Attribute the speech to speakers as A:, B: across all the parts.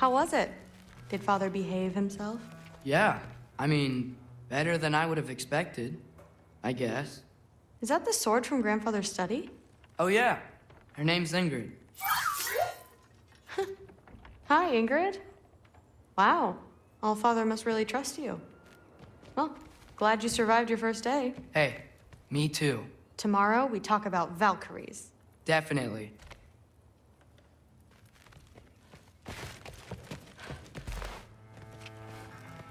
A: How was it? Did Father behave himself?
B: Yeah, I mean, better than I would have expected, I guess.
A: Is that the sword from Grandfather's study?
B: Oh yeah, her name's Ingrid.
A: Hi, Ingrid. Wow, All-Father must really trust you. Well, glad you survived your first day.
B: Hey, me too.
A: Tomorrow, we talk about Valkyries.
B: Definitely.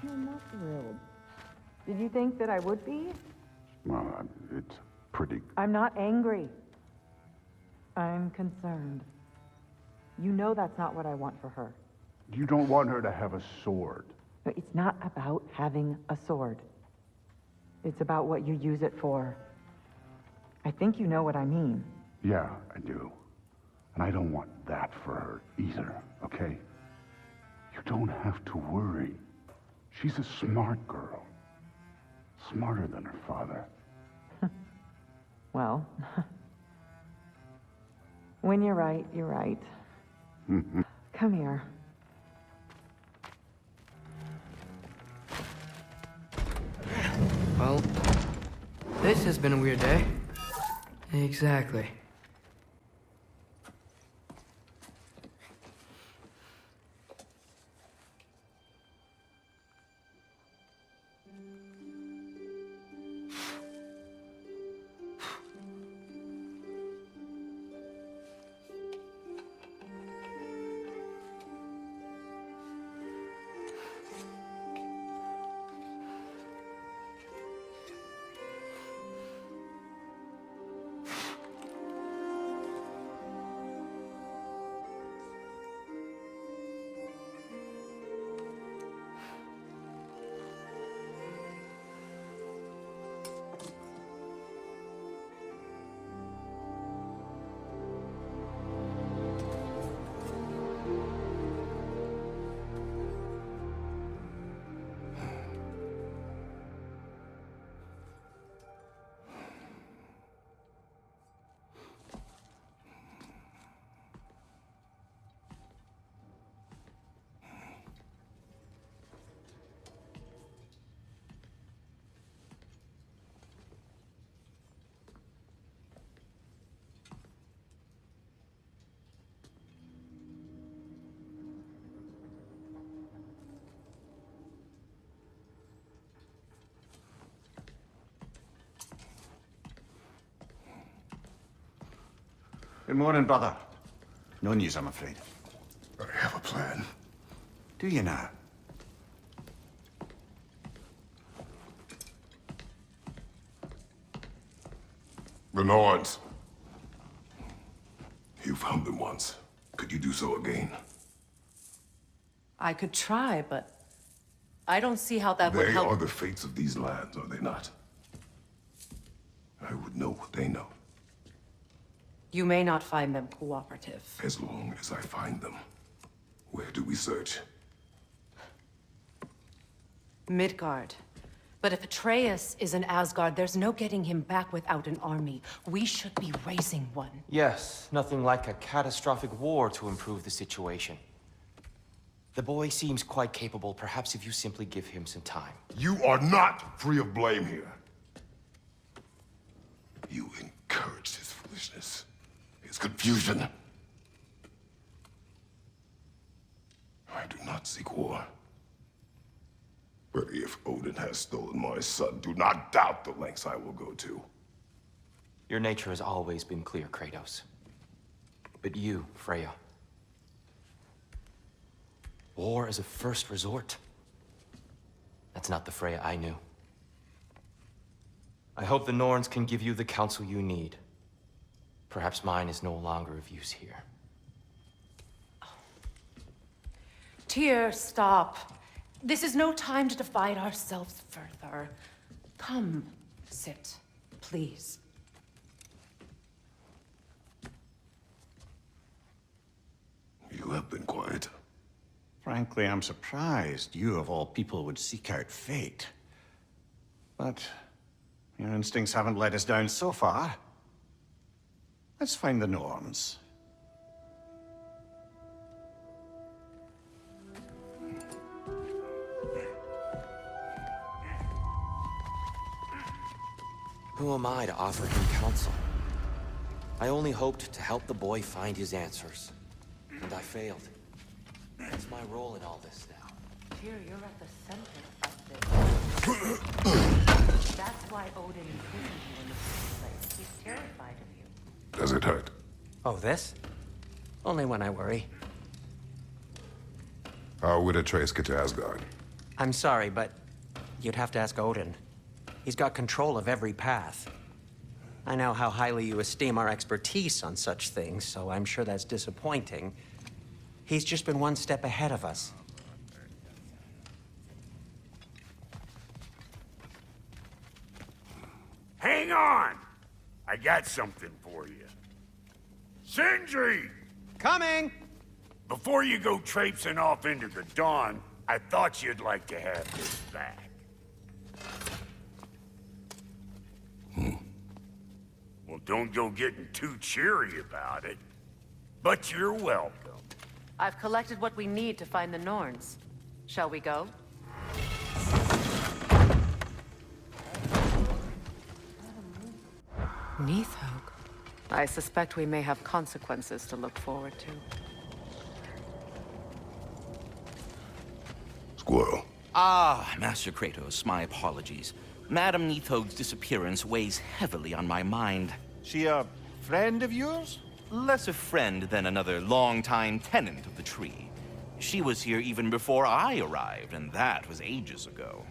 C: I'm not thrilled. Did you think that I would be?
D: Well, it's pretty...
C: I'm not angry. I'm concerned. You know that's not what I want for her.
D: You don't want her to have a sword.
C: No, it's not about having a sword. It's about what you use it for. I think you know what I mean.
D: Yeah, I do. And I don't want that for her either, okay? You don't have to worry. She's a smart girl. Smarter than her father.
C: Well, when you're right, you're right. Come here.
B: Well, this has been a weird day. Exactly.
E: Good morning, brother. No news, I'm afraid.
D: I have a plan.
E: Do you now?
F: The NORNS. You found them once. Could you do so again?
G: I could try, but I don't see how that would
F: They
G: help.
F: are the fates of these lands, are they not? I would know what they know,
G: You may not find them cooperative.
F: as long as I find them. Where do we search?
G: Midgard. But if Atreus is in Asgard, there's no getting him back without an army. We should be raising one.
H: Yes, nothing like a catastrophic war to improve the situation. The boy seems quite capable. Perhaps if you simply give him some time.
F: You are not free of blame here. You encouraged his foolishness, his confusion. I do not seek war. But if Odin has stolen my son, do not doubt the lengths I will go to.
H: Your nature has always been clear, Kratos. But you, Freya. War as a first resort. That's not the Freya I knew. I hope the Norns can give you the counsel you need. Perhaps mine is no longer of use here.
G: Tyr, stop. This is no time to divide ourselves further. Come, sit, please.
F: You have been quiet.
E: Frankly, I'm surprised you, of all people, would seek out fate. But your instincts haven't let us down so far. Let's find the Norns.
H: Who am I to offer him counsel? I only hoped to help the boy find his answers. And I failed. What's my role in all this now?
G: Tyr, you're at the center of this. That's why Odin imprisoned you in the first place. He's terrified of you.
F: Does it hurt?
I: Oh, this? Only when I worry.
F: How would Atreus get to Asgard?
I: I'm sorry, but you'd have to ask Odin. He's got control of every path. I know how highly you esteem our expertise on such things, so I'm sure that's disappointing. He's just been one step ahead of us.
J: Hang on! I got something for you. Sindri!
I: Coming!
J: Before you go traipsing off into the dawn, I thought you'd like to have this back. Well, don't go getting too cheery about it. But you're welcome.
G: I've collected what we need to find the Norns. Shall we go? Neathog. I suspect we may have consequences to look forward to.
F: Squirrel.
K: Ah, Master Kratos, my apologies. Madame Neathog's disappearance weighs heavily on my mind.
E: She a friend of yours?
K: Less a friend than another longtime tenant of the tree. She was here even before I arrived, and that was ages ago.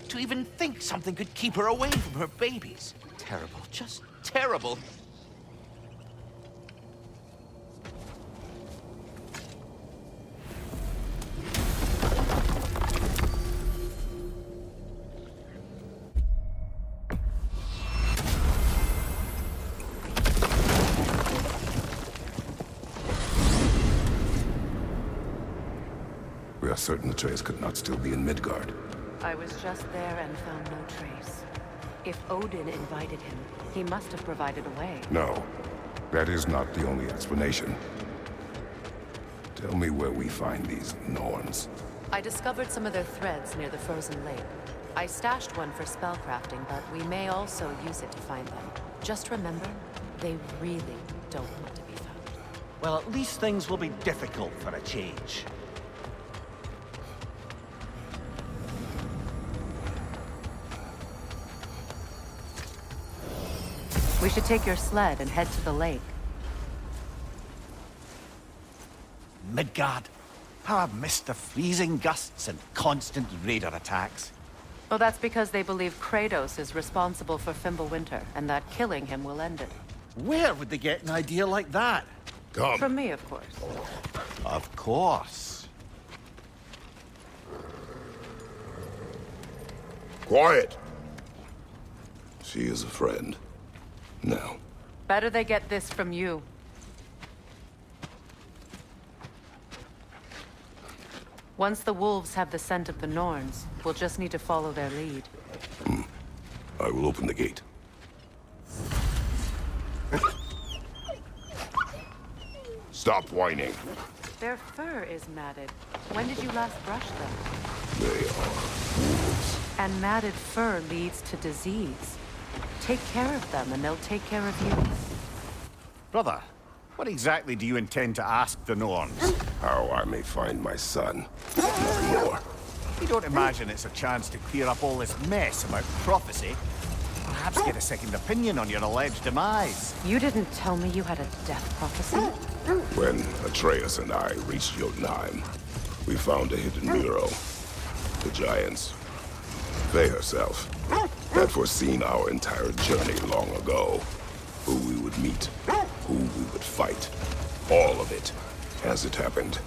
K: To even think something could keep her away from her babies. Terrible, just terrible.
F: We are certain Atreus could not still be in Midgard.
G: I was just there and found no trace. If Odin invited him, he must have provided a way.
F: No, that is not the only explanation. Tell me where we find these Norns.
G: I discovered some of their threads near the frozen lake. I stashed one for spellcrafting, but we may also use it to find them. Just remember, they really don't want to be found.
J: Well, at least things will be difficult for a change.
G: We should take your sled and head to the lake.
J: Midgard. How I've missed the freezing gusts and constant raider attacks.
G: Well, that's because they believe Kratos is responsible for Fimbulwinter, and that killing him will end it.
J: Where would they get an idea like that?
F: Come.
G: From me, of course.
J: Of course.
F: Quiet! She is a friend. Now.
G: Better they get this from you. Once the wolves have the scent of the Norns, we'll just need to follow their lead.
F: I will open the gate. Stop whining.
G: Their fur is matted. When did you last brush them?
F: They are wolves.
G: And matted fur leads to disease. Take care of them, and they'll take care of you.
J: Brother, what exactly do you intend to ask the Norns?
F: How I may find my son. Nothing more.
J: You don't imagine it's a chance to clear up all this mess about prophecy? Perhaps get a second opinion on your alleged demise.
G: You didn't tell me you had a death prophecy?
F: When Atreus and I reached Jotunheim, we found a hidden mural. The giants, Faye herself, had foreseen our entire journey long ago. Who we would meet, who we would fight. All of it, as it happened.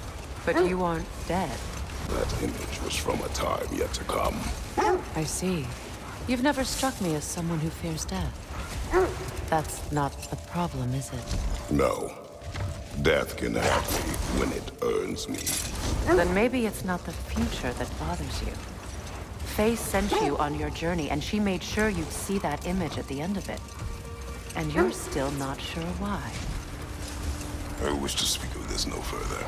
G: But you aren't dead.
F: That image was from a time yet to come.
G: I see. You've never struck me as someone who fears death. That's not the problem, is it?
F: No. Death can have me when it earns me.
G: Then maybe it's not the future that bothers you. Faye sent you on your journey, and she made sure you'd see that image at the end of it. And you're still not sure why.
F: I wish to speak of this no further.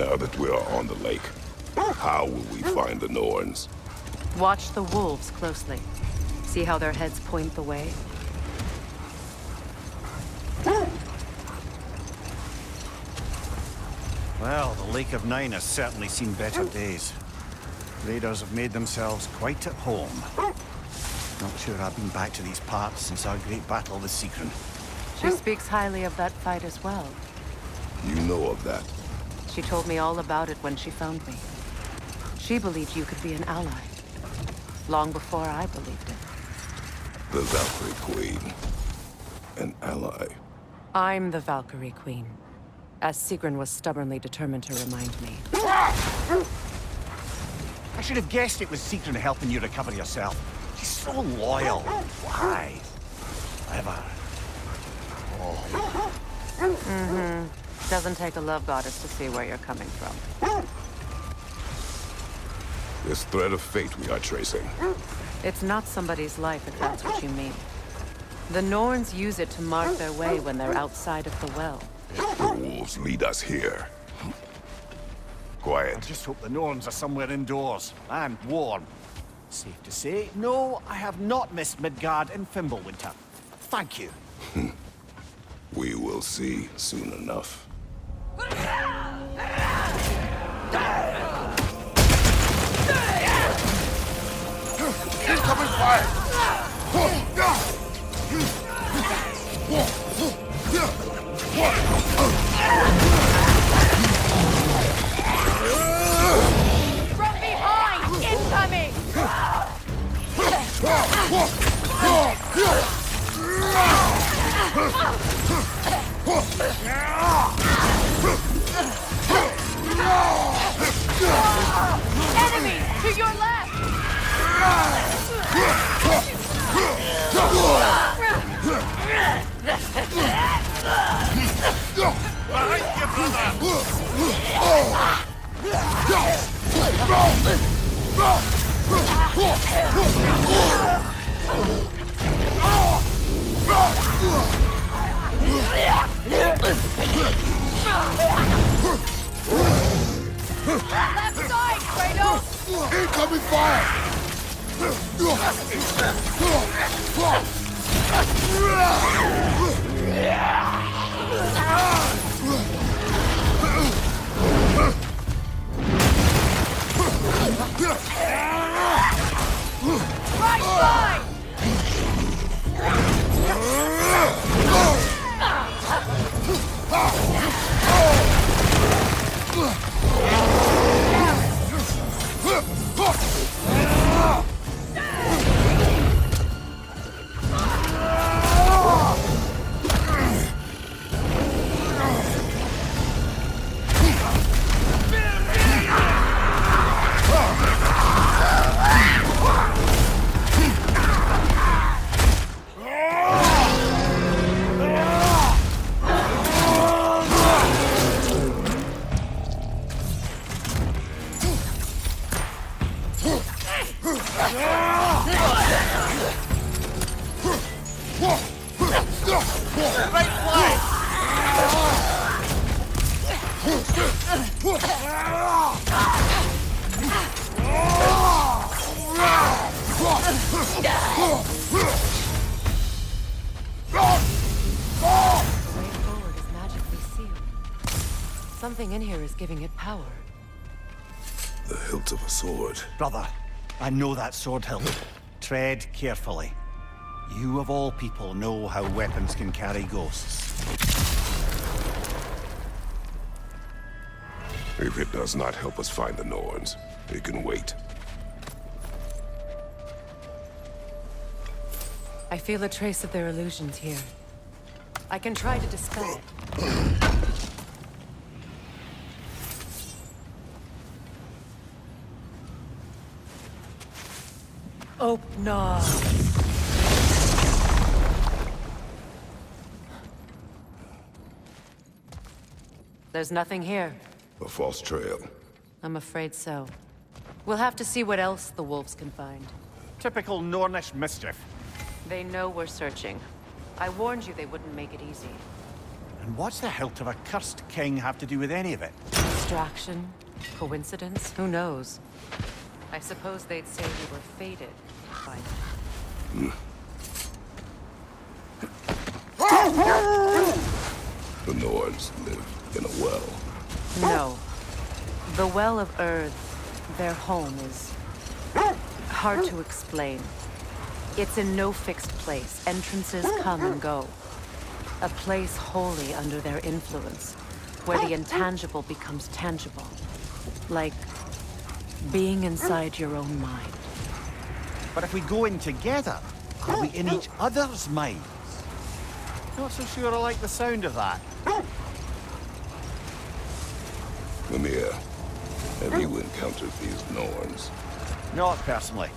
F: Now that we are on the lake, how will we find the Norns?
G: Watch the wolves closely. See how their heads point the way?
J: Well, the Lake of Nine has certainly seen better days. Raiders have made themselves quite at home. Not sure I've been back to these parts since our great battle with Sigrun.
G: She speaks highly of that fight as well.
F: You know of that.
G: She told me all about it when she found me. She believed you could be an ally. Long before I believed it.
F: The Valkyrie Queen. An ally.
G: I'm the Valkyrie Queen. As Sigrun was stubbornly determined to remind me.
J: I should have guessed it was Sigrun helping you recover yourself. She's so loyal. Why? Clever. Oh.
G: Mm-hmm. Doesn't take a love goddess to see where you're coming from.
F: This thread of fate we are tracing.
G: It's not somebody's life, if that's what you mean. The Norns use it to mark their way when they're outside of the well.
F: The wolves lead us here.
J: I
F: Quiet.
J: just hope the Norns are somewhere indoors, and warm. Safe to say, no, I have not missed Midgard in Fimbulwinter. Thank you.
F: We will see soon enough.
D: Incoming fire!
L: From behind! Incoming! Enemy! To your left! Left side, Kratos!
D: Incoming fire!
L: Right side!
G: Something in here is giving it power.
F: The hilt of a sword.
J: Brother, I know that sword hilt. Tread carefully. You of all people know how weapons can carry ghosts.
F: If it does not help us find the Norns, it can wait.
G: I feel a trace of their illusions here. I can try to dispel it. Open. There's nothing here.
F: A false trail.
G: I'm afraid so. We'll have to see what else the wolves can find.
J: Typical Nornish mischief.
G: They know we're searching. I warned you they wouldn't make it easy.
J: And what's the hilt of a cursed king have to do with any of it?
G: Distraction? Coincidence? Who knows? I suppose they'd say we were fated by them.
F: The Norns live in a well.
G: No. The Well of Earth, their home, is hard to explain. It's in no fixed place. Entrances come and go. A place wholly under their influence, where the intangible becomes tangible. Like being inside your own mind.
J: But if we go in together, are we in each other's minds? Not so sure I like the sound of that.
F: Mimir, have you encountered these Norns?
J: Not personally.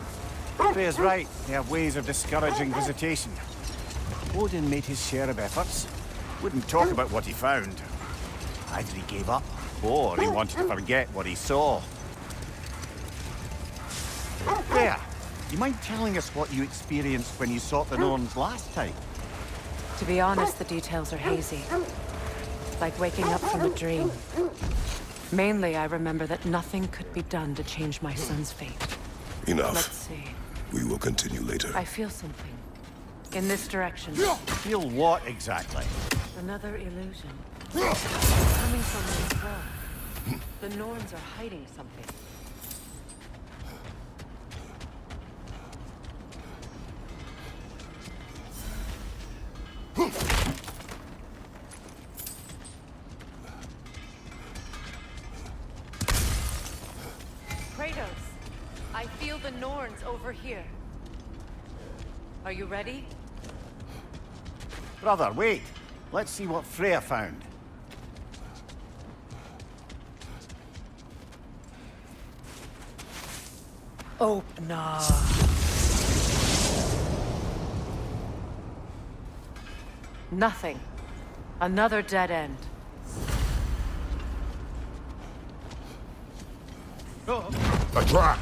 J: Freya's right. They have ways of discouraging visitation. Odin made his share of efforts. Wouldn't talk about what he found. Either he gave up, or he wanted to forget what he saw. Freya, you mind telling us what you experienced when you sought the Norns last time?
G: To be honest, the details are hazy. Like waking up from a dream. Mainly, I remember that nothing could be done to change my son's fate.
F: Enough.
G: Let's see.
F: We will continue later.
G: I feel something. In this direction.
J: Feel what exactly?
G: Another illusion. Coming from this well. The Norns are hiding something. Kratos, I feel the Norns over here. Are you ready?
J: Brother, wait. Let's see what Freya found.
G: Oh, no. Nothing. Another dead end.
F: A trap!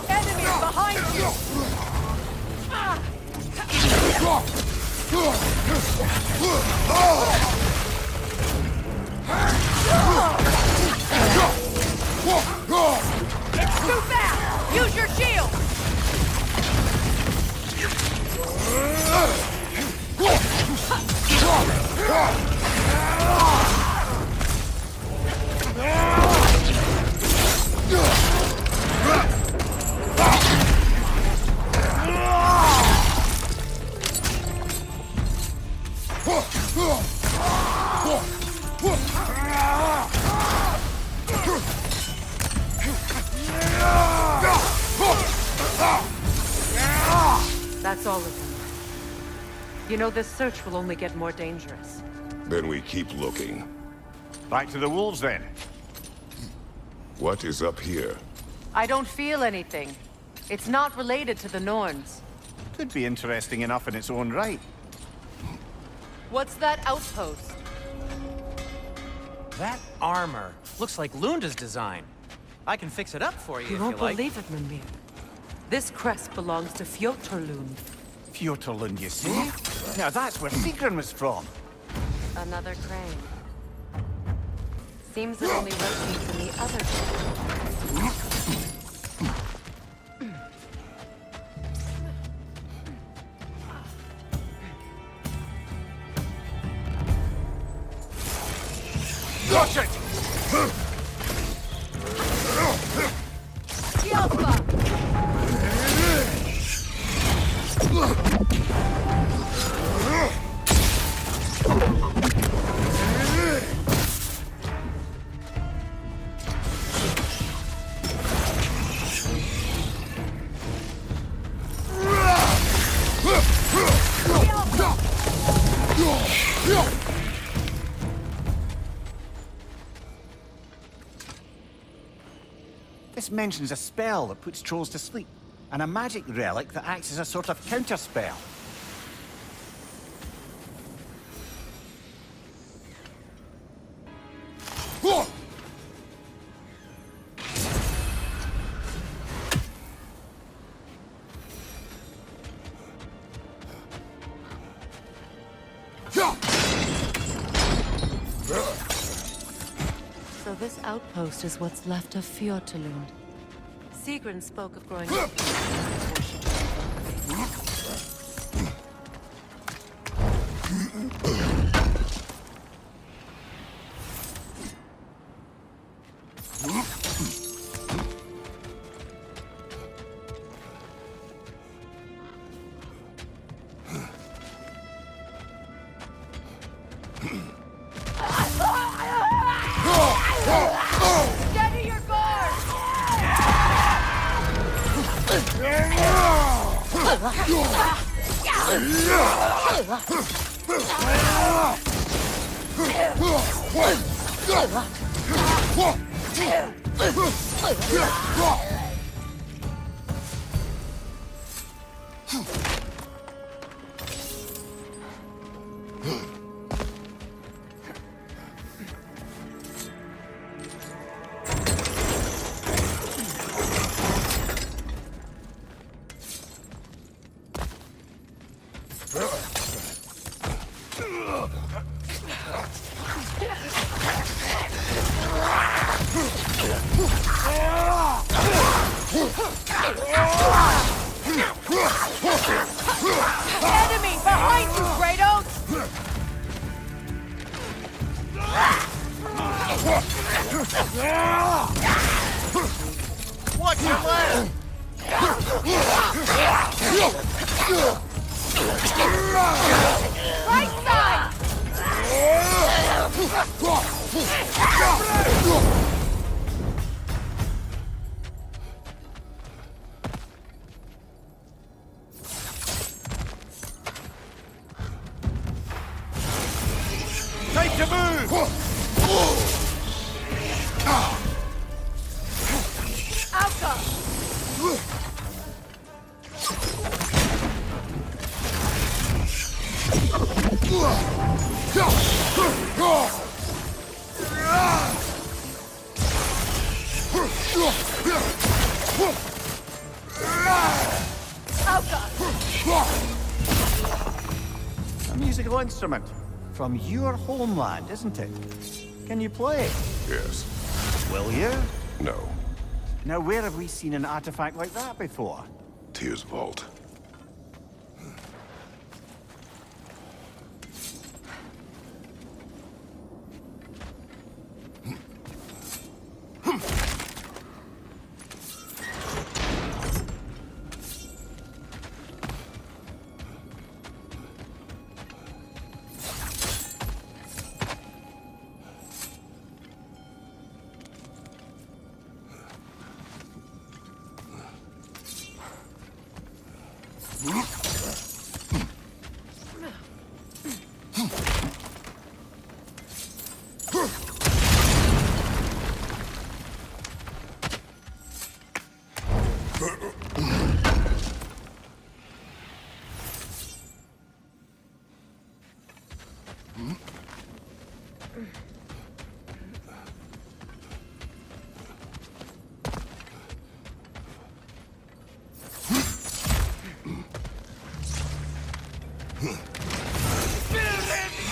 L: Enemies behind you! It's too fast! Use your shield!
G: That's all of them. You know, this search will only get more dangerous.
F: Then we keep looking.
J: Back to the wolves, then.
F: What is up here?
G: I don't feel anything. It's not related to the Norns.
J: Could be interesting enough in its own right.
G: What's that outpost?
I: That armor looks like Lunda's design. I can fix it up for you
G: You
I: if
G: won't
I: you like.
G: believe it, Mimir. This crest belongs to Fjotorlund.
J: Fjotorlund, you see? Now that's where Sigrun was from.
G: Another crane. Seems it only rotates in the other direction.
J: Watch it! This mentions a spell that puts trolls to sleep, and a magic relic that acts as a sort of counterspell.
G: So this outpost is what's left of Fjortulund. Sigrun spoke of growing up before she
L: Steady your guard! Enemy behind you, Kratos!
J: Watch your left!
L: Right side!
J: Time to move!
L: Outcome!
J: A musical instrument from your homeland, isn't it? Can you play it?
F: Yes.
J: Will you?
F: No.
J: Now, where have we seen an artifact like that before?
F: Tyr's vault.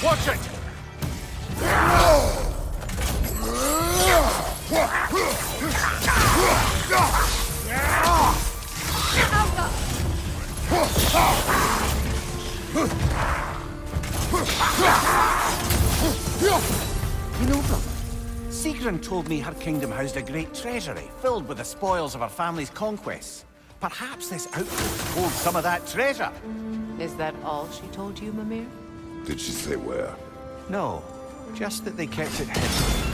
J: Watch it! You know, brother, Sigrun told me her kingdom housed a great treasury filled with the spoils of her family's conquests. Perhaps this outpost holds some of that treasure.
G: Is that all she told you, Mimir?
F: Did she say where?
J: No, just that they kept it hidden.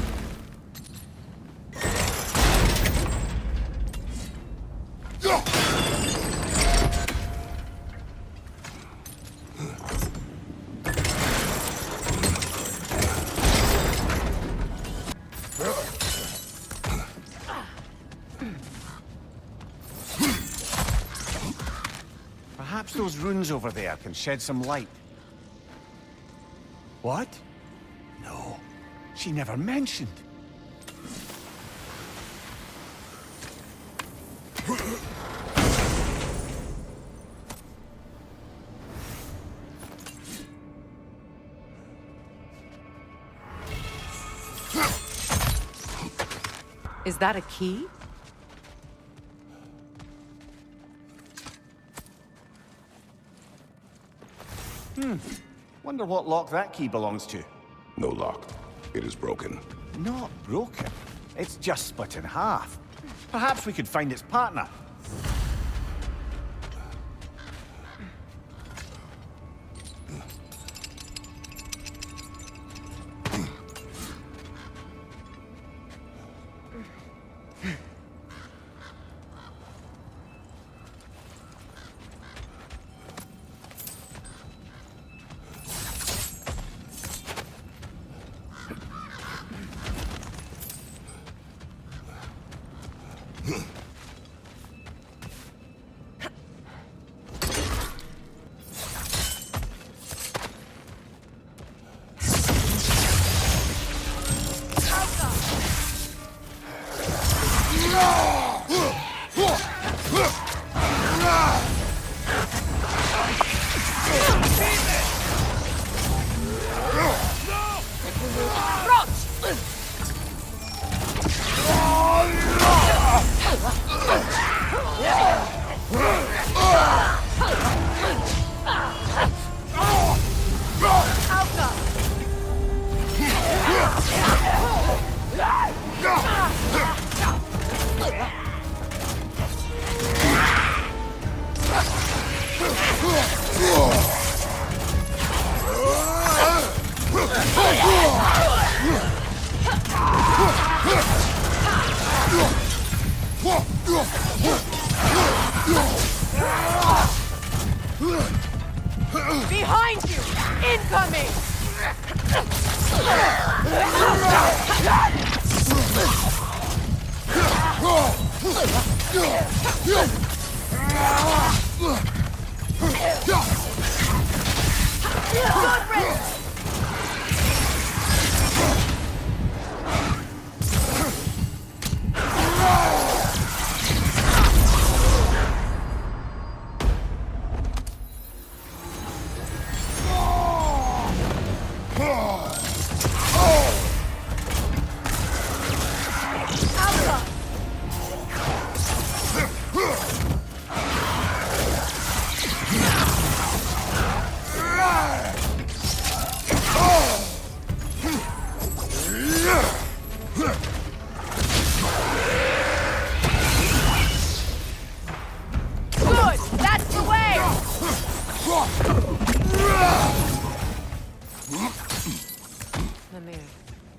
J: those runes over there can shed some light. What? No, she never mentioned.
G: Is that a key?
J: Wonder what lock that key belongs to.
F: No lock. It is broken.
J: Not broken. It's just split in half. Perhaps we could find its partner.
L: Behind you! Incoming!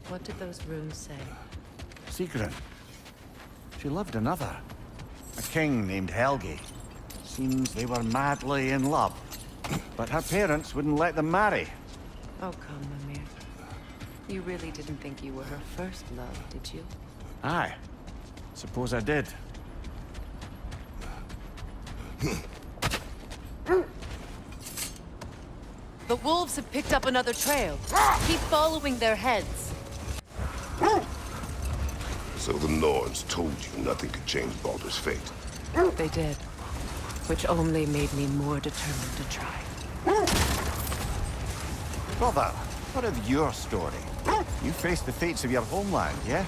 G: What did those runes say?
J: Secret. She loved another. A king named Helgi. Seems they were madly in love. But her parents wouldn't let them marry.
G: Oh, come, Mimir. You really didn't think you were her first love, did you?
J: Aye. Suppose I did.
G: The wolves have picked up another trail. Keep following their heads.
F: So the Norns told you nothing could change Baldur's fate.
G: They did. Which only made me more determined to try.
J: Brother, what of your story? You faced the fates of your homeland, yeah?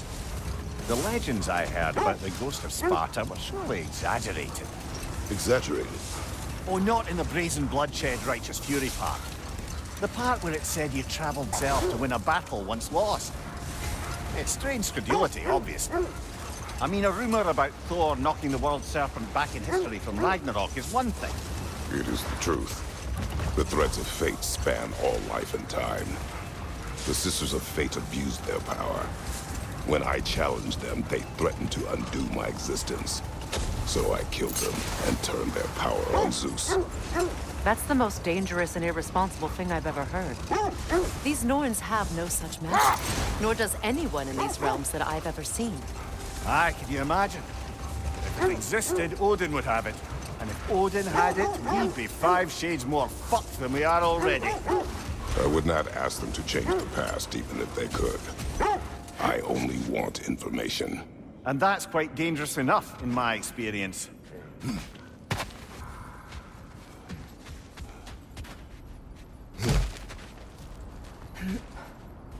J: The legends I heard about the ghost of Sparta were surely exaggerated.
F: Exaggerated?
J: Oh, not in the brazen bloodshed righteous fury part. The part where it said you traveled Zelf to win a battle once lost. It's strange credulity, obviously. I mean, a rumor about Thor knocking the world serpent back in history from Ragnarok is one thing.
F: It is the truth. The threads of fate span all life and time. The Sisters of Fate abused their power. When I challenged them, they threatened to undo my existence. So I killed them and turned their power on Zeus.
G: That's the most dangerous and irresponsible thing I've ever heard. These Norns have no such magic, nor does anyone in these realms that I've ever seen.
J: Aye, can you imagine? If it existed, Odin would have it. And if Odin had it, we'd be 5 shades more fucked than we are already.
F: I would not ask them to change the past, even if they could. I only want information.
J: And that's quite dangerous enough, in my experience.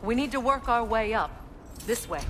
G: We need to work our way up. This way.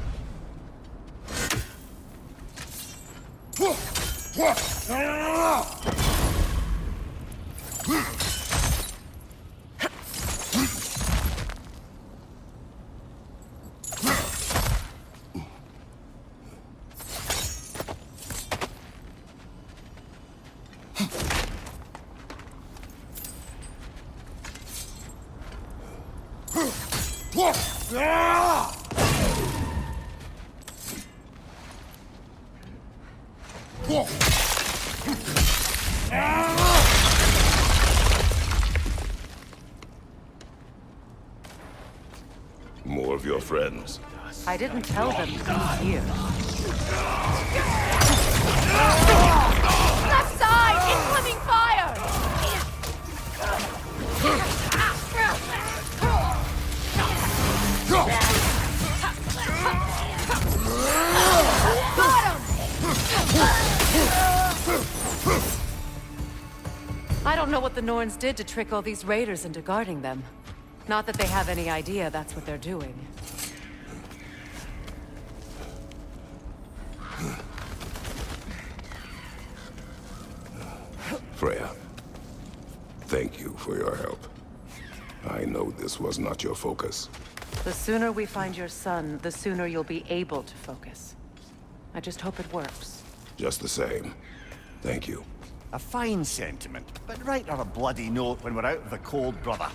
F: More of your friends.
G: I didn't tell them to be here.
L: Left side! Incoming fire!
G: I don't know what the Norns did to trick all these raiders into guarding them. Not that they have any idea that's what they're doing.
F: Freya, thank you for your help. I know this was not your focus.
G: The sooner we find your son, the sooner you'll be able to focus. I just hope it works.
F: Just the same, thank you.
J: A fine sentiment, but write her a bloody note when we're out of the cold, brother.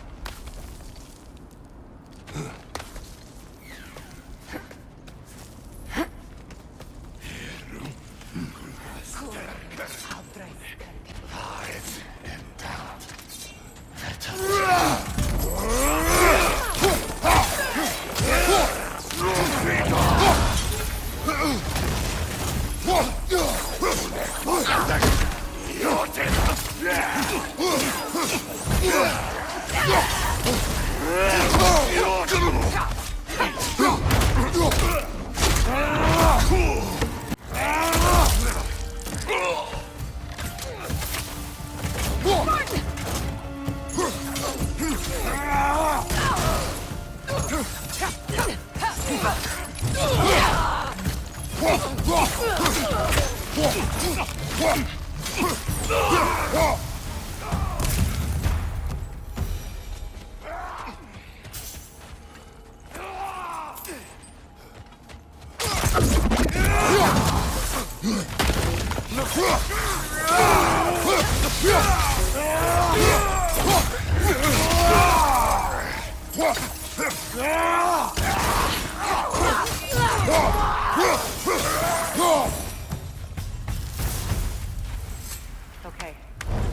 G: Okay,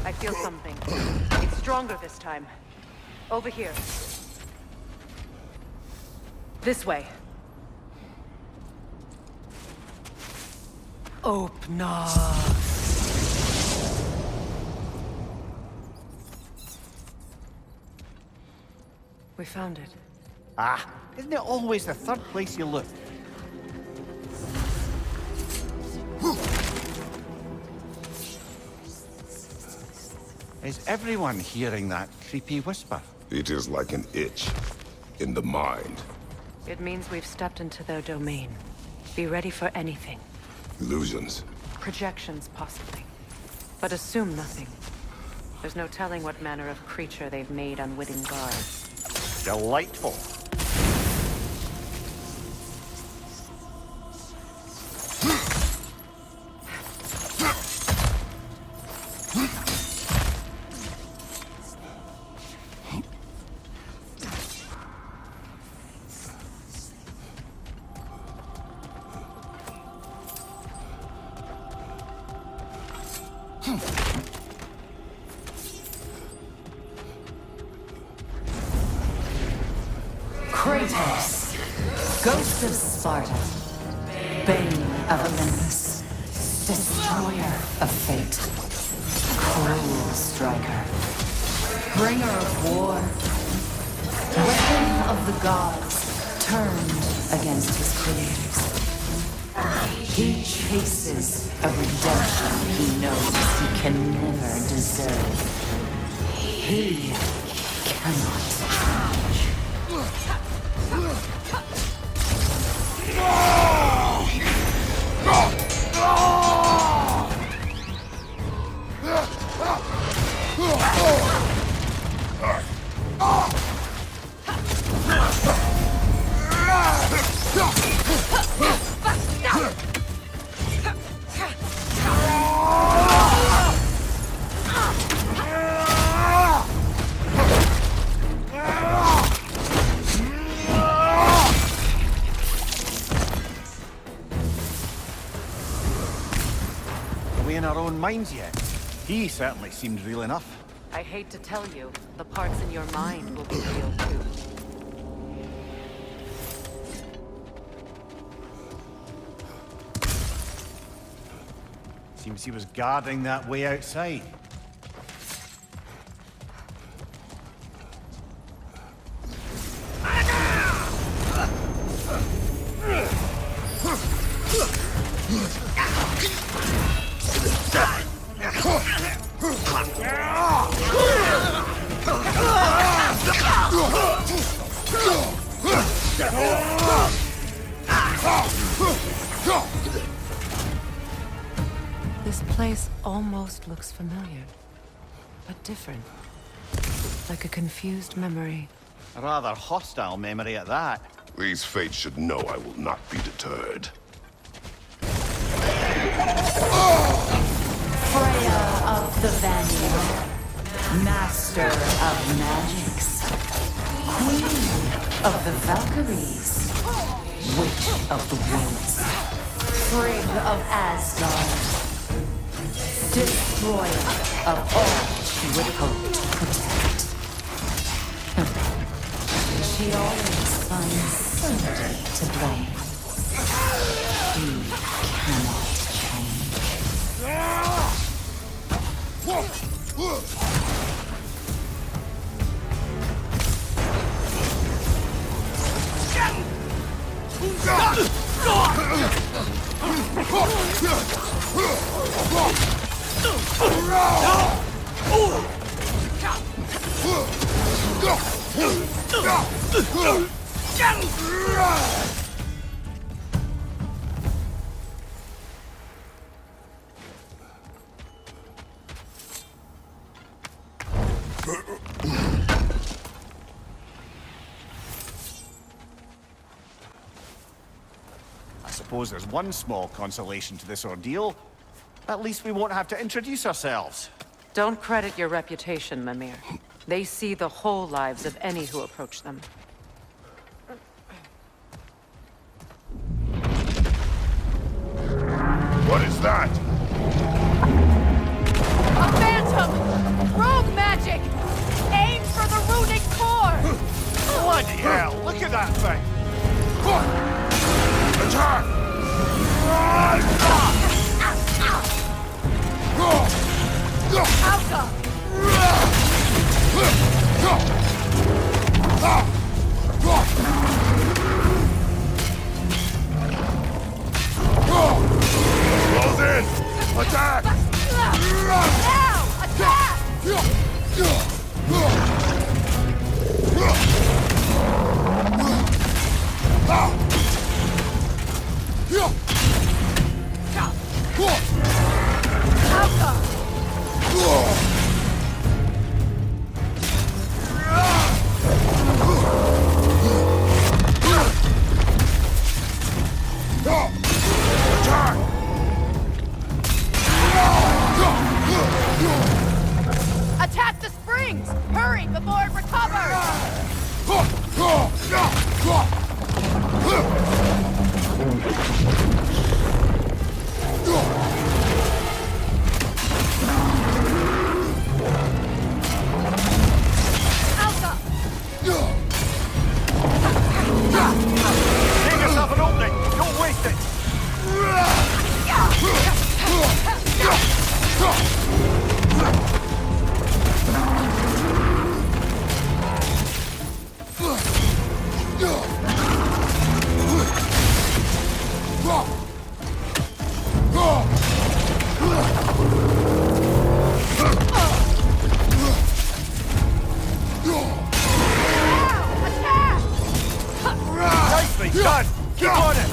G: I feel something. It's stronger this time. Over here. This way. Open up. We found it.
J: Ah, isn't it always the third place you look? Is everyone hearing that creepy whisper?
F: It is like an itch in the mind.
G: It means we've stepped into their domain. Be ready for anything.
F: Illusions.
G: Projections, possibly. But assume nothing. There's no telling what manner of creature they've made unwitting guards.
J: Delightful.
M: Kratos, Ghost of Sparta, Bane of Olympus, Destroyer of Fate. cruel striker, bringer of war, weapon of the gods, turned against his creators. He chases a redemption he knows he can never deserve. He cannot change.
J: Are we in our own minds yet? He certainly seemed real enough.
G: I hate to tell you, the parts in your mind will be real too.
J: Seems he was guarding that way outside.
G: This place almost looks familiar, but different. Like a confused memory.
J: A rather hostile memory at that.
F: These fates should know I will not be deterred.
M: Freya of the Vanguard, master of magics, queen of the Valkyries, witch of the woods, Frigg of Asgard, destroyer of all she would hope to protect. She always finds somebody to blame. He cannot change.
J: I suppose there's one small consolation to this ordeal. At least we won't have to introduce ourselves.
G: Don't credit your reputation, Mimir. They see the whole lives of any who approach them.
F: What is that?
L: A phantom! Rogue magic! Aim for the runic core!
J: Bloody hell, look at that thing!
F: Attack! Close in! Attack!
L: Now! Attack! Attack the springs! Hurry before it recovers!
J: Done! Keep on it!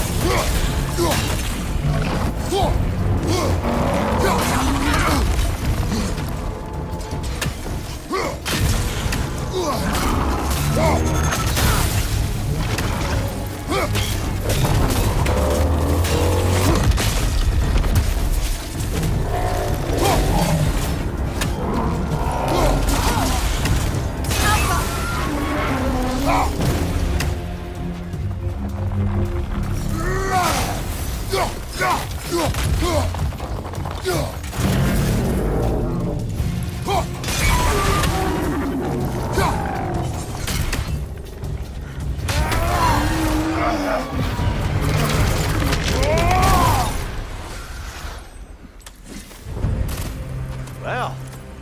J: Well,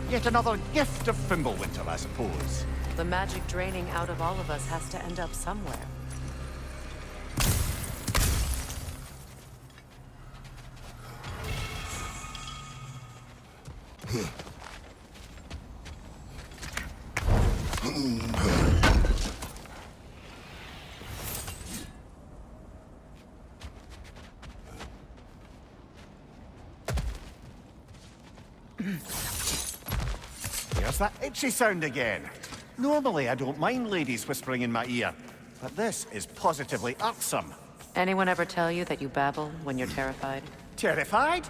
J: yet another gift of Fimbulwinter, I suppose.
G: The magic draining out of all of us has to end up somewhere.
J: There's that itchy sound again. Normally, I don't mind ladies whispering in my ear, but this is positively irksome.
G: Anyone ever tell you that you babble when you're terrified?
J: Terrified?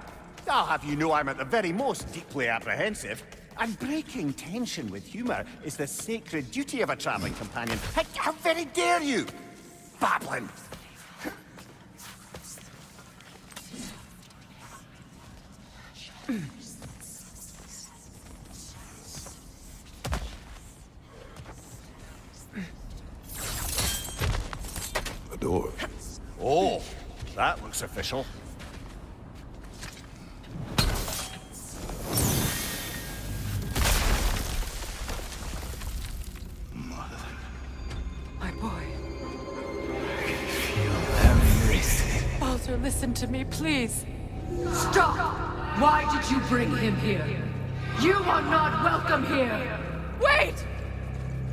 J: I'll have you know I'm at the very most deeply apprehensive. And breaking tension with humor is the sacred duty of a traveling companion. How very dare you! Babbling!
F: The door.
J: Oh, that looks official.
L: My boy.
M: Feel everything.
L: Baldur, listen to me, please. Stop! Why did you bring him here? You are not welcome here! Wait!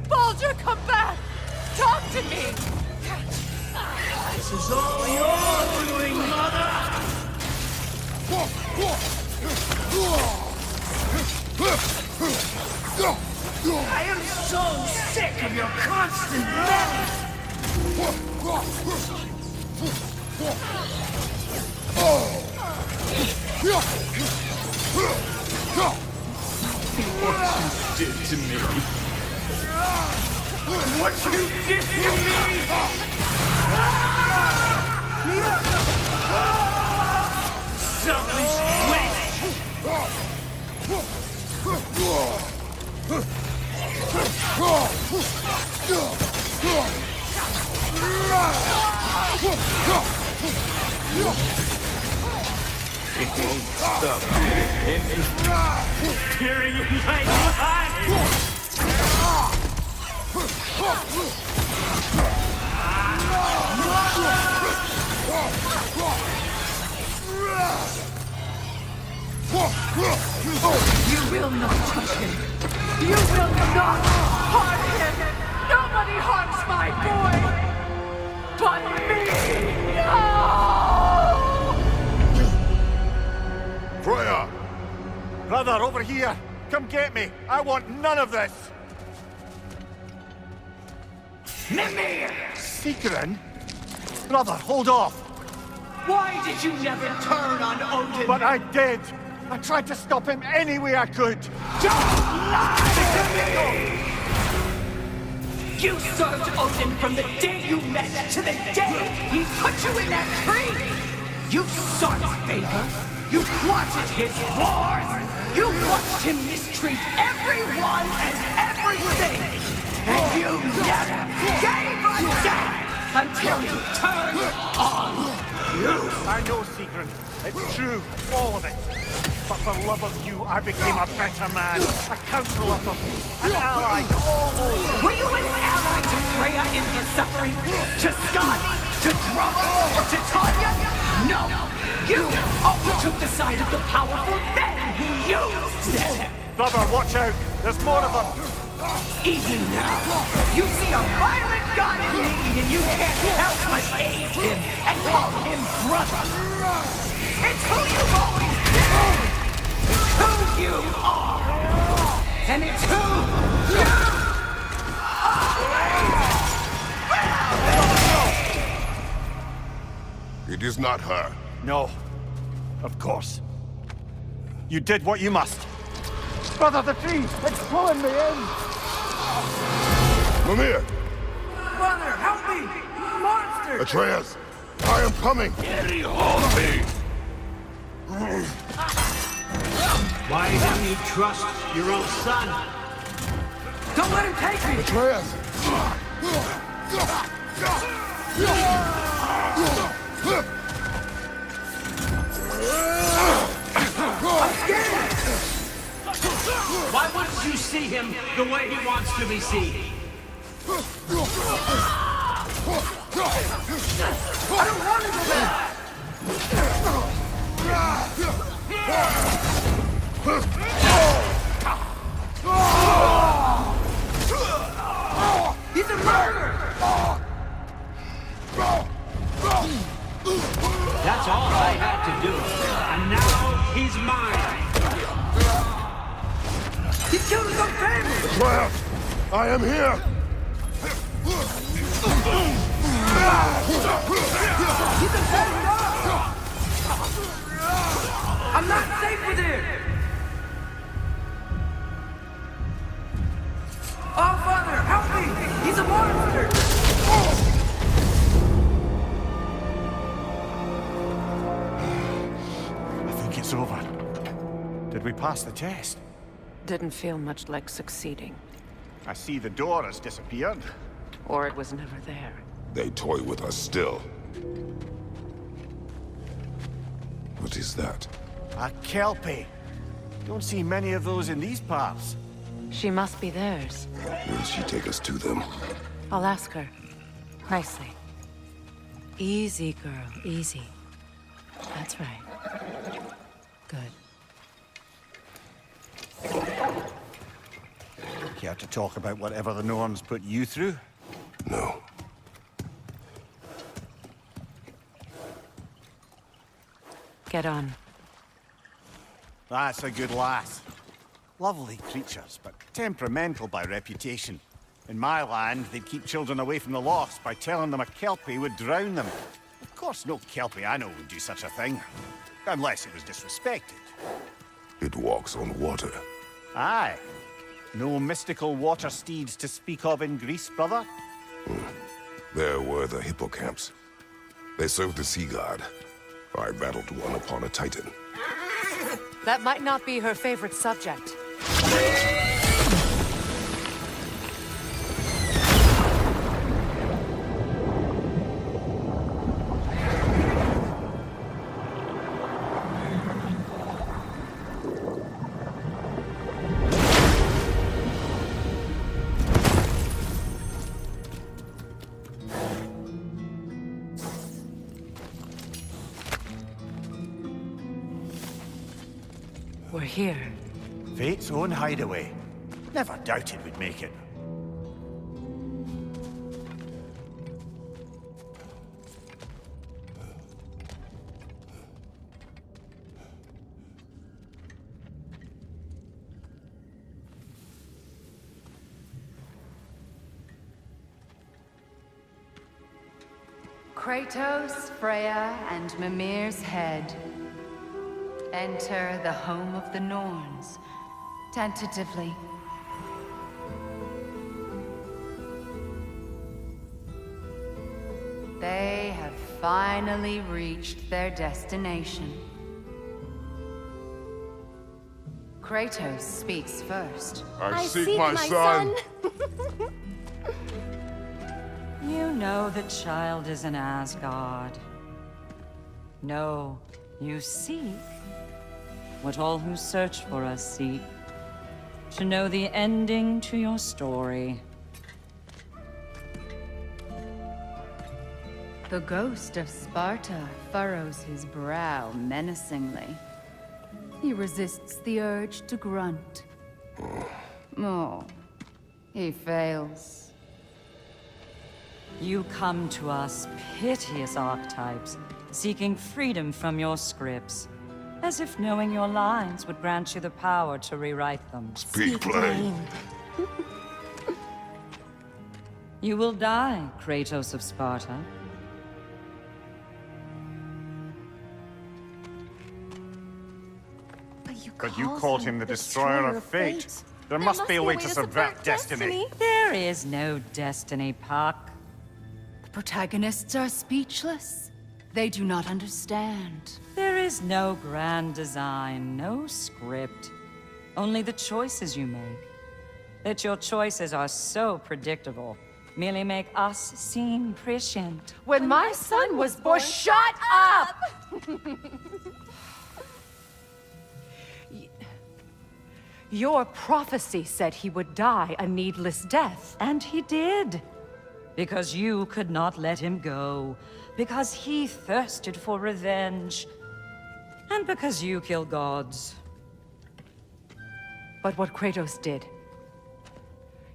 L: Baldur, come back! Talk to me!
M: This is all your doing, Mother! I am so sick of your constant meddling! What you did to me! What you did to me! Selfish waste! It won't stop. Tearing in my body!
L: You will not touch him! You will not harm him! Nobody harms my boy! But me! No!
J: Freya! Brother, over here! Come get me! I want none of this!
M: Mimir!
J: Sigrun? Brother, hold off!
M: Why did you never turn on Odin?
J: But I did! I tried to stop him any way I could!
M: Don't lie to me! You served Odin from the day you met to the day he put you in that tree! You sought his favor! You wanted his wars! You watched him mistreat everyone and everything! And you never gave a damn until he turned on you!
J: I know, Sigrun. It's true, all of it. But for love of you, I became a better man, a counselor for me, an ally to all those.
M: Were you an ally to Freya in her suffering? To Scott? To Drummer? Or to Tanya? No! You always took the side of the powerful men who used them!
J: Brother, watch out! There's more of them!
M: Even now, you see a violent god in need and you can't help but aid him and call him brother. It's who you've always been. It's who you are. And it's who you
F: It is not her.
J: No. Of course. You did what you must. Brother, the tree! It's pulling me in!
F: Mimir!
M: Brother, help me! Monster!
F: Atreus! I am coming!
N: Why don't you trust your own son?
M: Don't let him take me!
F: Atreus!
M: I'm scared!
N: Why wouldn't you see him the way he wants to be seen?
M: I don't want to go back! He's a murderer!
N: That's all I had to do. And now he's mine.
M: He killed his own family!
F: Atreus! I am here!
M: He's a bad dog! I'm not safe with him! Oh, Father, help me! He's a monster!
J: I think it's over. Did we pass the test?
G: Didn't feel much like succeeding.
J: I see the door has disappeared.
G: Or it was never there.
F: They toy with us still. What is that?
J: A Kelpie. Don't see many of those in these parts.
G: She must be theirs.
F: Will she take us to them?
G: I'll ask her. Nicely. Easy, girl. Easy. That's right. Good.
J: Care to talk about whatever the Norns put you through?
F: No.
G: Get on.
J: That's a good lass. Lovely creatures, but temperamental by reputation. In my land, they'd keep children away from the lost by telling them a Kelpie would drown them. Of course, no Kelpie I know would do such a thing. Unless it was disrespected.
F: It walks on water.
J: Aye. No mystical water steeds to speak of in Greece, brother?
F: There were the hippocamps. They served the sea god. I battled one upon a titan.
G: That might not be her favorite subject. We're here.
J: Fate's own hideaway. Never doubted we'd make it.
O: Kratos, Freya, and Mimir's head. Enter the home of the Norns, tentatively. They have finally reached their destination. Kratos speaks first.
F: I seek my son.
P: You know the child is in Asgard. No, you seek what all who search for us seek. To know the ending to your story.
O: The ghost of Sparta furrows his brow menacingly. He resists the urge to grunt. Oh, He fails.
P: You come to us, piteous archetypes, seeking freedom from your scripts, as if knowing your lines would grant you the power to rewrite them.
F: Speak plain.
P: You will die, Kratos of Sparta.
E: But you called him the Destroyer of Fate. There must be a way to subvert destiny.
P: There is no destiny, Puck.
O: The protagonists are speechless. They do not understand.
P: There is no grand design, no script. Only the choices you make. That your choices are so predictable merely make us seem prescient.
L: When my son was born, shut up! Your prophecy said he would die a needless death.
P: And he did. Because you could not let him go. Because he thirsted for revenge. And because you kill gods.
L: But what Kratos did,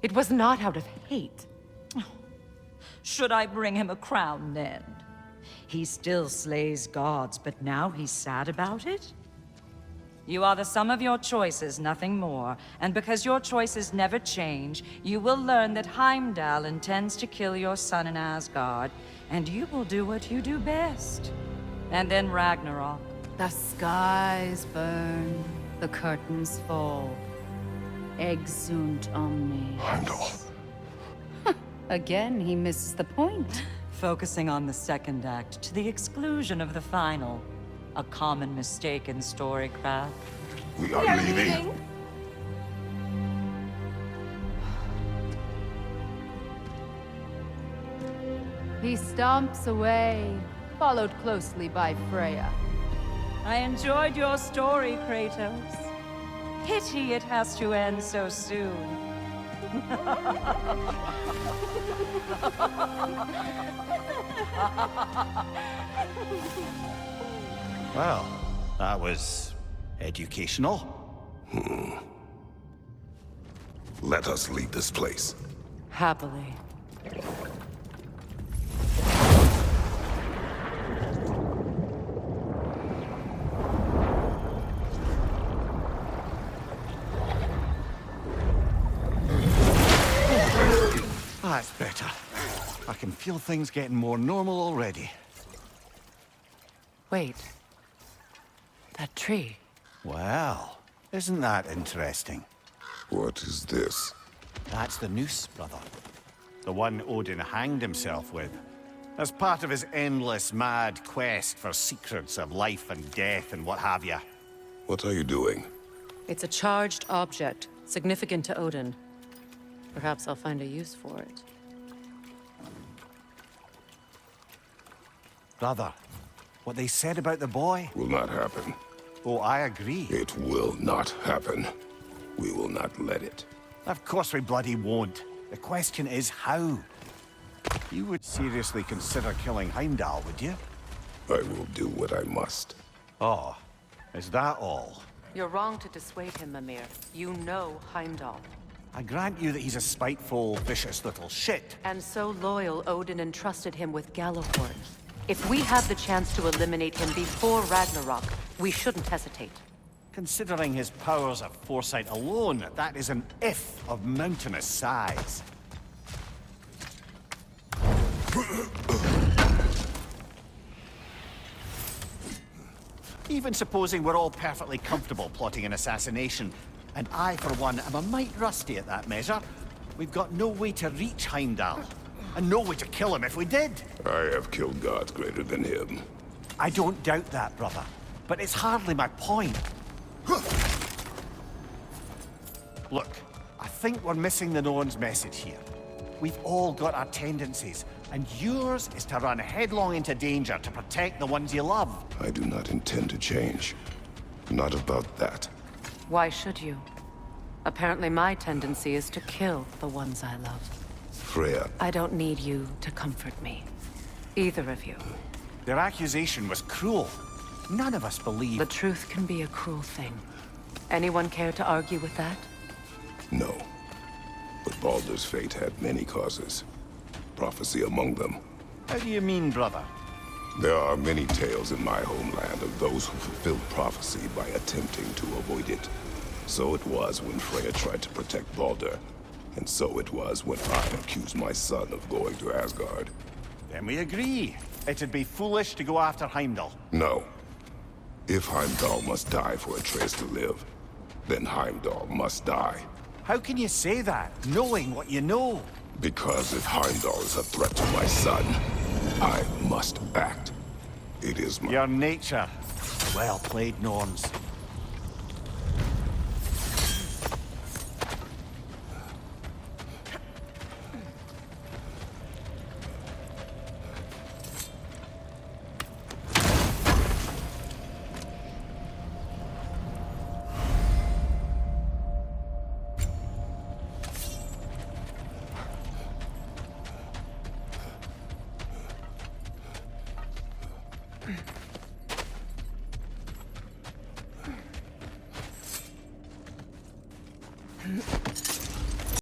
L: it was not out of hate.
P: Should I bring him a crown then? He still slays gods, but now he's sad about it? You are the sum of your choices, nothing more. And because your choices never change, you will learn that Heimdall intends to kill your son in Asgard, and you will do what you do best. And then Ragnarok.
O: The skies burn, the curtains fall. Exunt omnes.
F: Heimdall.
O: Again, he misses the point.
P: Focusing on the second act to the exclusion of the final. A common mistake in storycraft.
F: We are leaving.
O: He stomps away, followed closely by Freya.
P: I enjoyed your story, Kratos. Pity it has to end so soon.
E: Well, that was educational.
F: Let us leave this place.
L: Happily.
E: That's better. I can feel things getting more normal already.
L: Wait. That tree.
E: Well, isn't that interesting?
F: What is this?
E: That's the noose, brother. The one Odin hanged himself with. As part of his endless, mad quest for secrets of life and death and what have you.
F: What are you doing?
L: It's a charged object, significant to Odin. Perhaps I'll find a use for it.
E: Brother, what they said about the boy?
F: Will not happen.
E: Oh, I agree.
F: It will not happen. We will not let it.
E: Of course we bloody won't. The question is how. You would seriously consider killing Heimdall, would you?
F: I will do what I must.
E: Oh, is that all?
L: You're wrong to dissuade him, Mimir. You know Heimdall.
E: I grant you that he's a spiteful, vicious little shit.
L: And so loyal, Odin entrusted him with Gjallarhorn. If we have the chance to eliminate him before Ragnarok, we shouldn't hesitate.
E: Considering his powers of foresight alone, that is an if of mountainous size. Even supposing we're all perfectly comfortable plotting an assassination, and I, for one, am a mite rusty at that measure, we've got no way to reach Heimdall, and no way to kill him if we did.
F: I have killed gods greater than him.
E: I don't doubt that, brother, but it's hardly my point. Look, I think we're missing the NORNS message here. We've all got our tendencies, and yours is to run headlong into danger to protect the ones you love.
F: I do not intend to change. Not about that.
L: Why should you? Apparently my tendency is to kill the ones I love.
F: Freya.
L: I don't need you to comfort me. Either of you.
E: Their accusation was cruel. None of us believe...
L: The truth can be a cruel thing. Anyone care to argue with that?
F: No. But Baldur's fate had many causes. Prophecy among them.
J: How do you mean, brother?
F: There are many tales in my homeland of those who fulfilled prophecy by attempting to avoid it. So it was when Freya tried to protect Baldur. And so it was when I accused my son of going to Asgard.
J: Then we agree. It'd be foolish to go after Heimdall.
F: No. If Heimdall must die for Atreus to live, then Heimdall must die.
J: How can you say that, knowing what you know?
F: Because if Heimdall is a threat to my son, I must act. It is my...
J: Your nature. Well played, Norns.